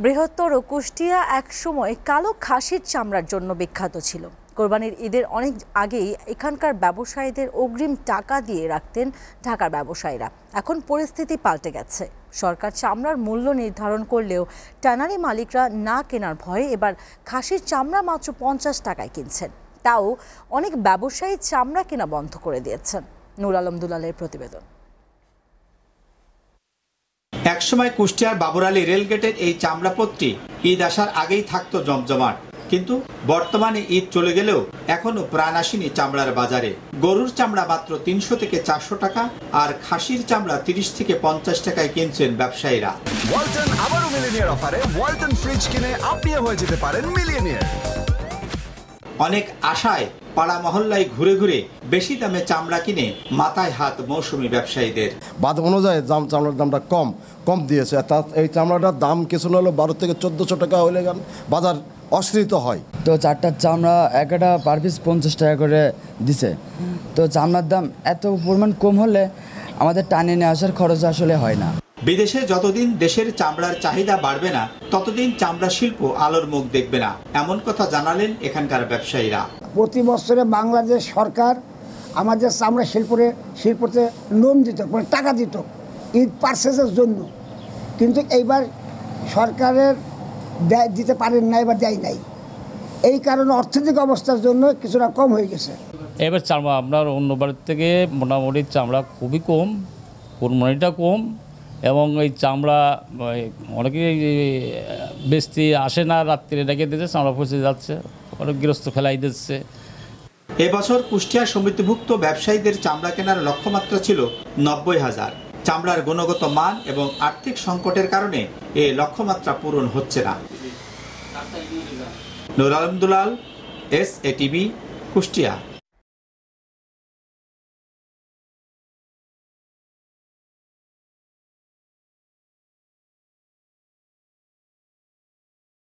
বৃহত্তর কুষ্টিয়া একসময় কালো খাসির চামড়ার জন্য বিখ্যাত ছিল। কোরবানির ঈদের অনেক আগেই এখানকার ব্যবসায়ীদের অগ্রিম টাকা দিয়ে রাখতেন ঢাকার ব্যবসায়ীরা। এখন পরিস্থিতি পাল্টে গেছে। সরকার চামড়ার মূল্য নির্ধারণ করলেও ট্যানারি মালিকরা না কেনার ভয়ে এবার খাসির চামড়া মাত্র 50 টাকায় কিনছেন। তাও অনেক ব্যবসায়ী চামড়া কেনা বন্ধ করে দিয়েছেন। নূর আলম দুলালের প্রতিবেদন। একসময় কুষ্টিয়ার বাবর আলী রেলগেটের এই চামড়াপট্টি ঈদ আসার আগেই থাকতো জমজমাট, কিন্তু বর্তমানে ঈদ চলে গেলেও এখনো প্রাণ আসেনি চামড়ার বাজারে। গরুর চামড়া মাত্র 300 থেকে 400 টাকা আর খাসির চামড়া 30 থেকে 50 টাকায় কিনছেন ব্যবসায়ীরা। ওয়ালটন আবারও মিলিয়নিয়ার অফারে ওয়ালটন ফ্রিজ কিনে আপনিও হয়ে যেতে পারেন মিলিয়নিয়ার। অনেক আশায় পাড়া মহল্লায় ঘুরে ঘুরে বেশি দামে চামড়া কিনে মাথায় হাত মৌসুমী ব্যবসায়ীদের। বাজার অনুযায়ী চামড়ার দামটা কম দিয়েছে। এই চামড়াটার দাম কিছু না হলো 12 থেকে 1400 টাকা হলে বাজার অশ্রিত হয়। তো চারটার চামড়া একটা পার পিস 50 টাকা করে দিছে। তো চামড়ার দাম এত পরিমাণ কম হলে আমাদের টানে নিয়ে আসার খরচ আসলে হয় না। বিদেশে যতদিন দেশের চামড়ার চাহিদা বাড়বে না, ততদিন চামড়া শিল্প আলোর মুখ দেখবে না, এমন কথা জানালেন এখানকার ব্যবসায়ীরা। প্রতি বছরে বাংলাদেশ সরকার আমাদের চামড়া শিল্পতে লোন দিত, মানে টাকা দিত ঈদ পারচেজের জন্য, কিন্তু এইবার সরকারের দিতে পারেন না, এবার দেয় নাই। এই কারণে অর্থনৈতিক অবস্থার জন্য কিছুটা কম হয়ে গেছে। এবার চামড়া আপনার অন্যবারের থেকে মোটামুটি চামড়া খুবই কম, কোরবানিটা কম, এবং এই চামড়া অনেকে বেশি আসে না, রাত্রে রেখে দিচ্ছে, চামড়া পচে যাচ্ছে, অনেক গৃহস্থ ফেলাই দিচ্ছে। এবছর কুষ্টিয়া সমিতিভুক্ত ব্যবসায়ীদের চামড়া কেনার লক্ষ্যমাত্রা ছিল 90,000। চামড়ার গুণগত মান এবং আর্থিক সংকটের কারণে এ লক্ষ্যমাত্রা পূরণ হচ্ছে না। নূর আলম দুলাল, SATV, কুষ্টিয়া।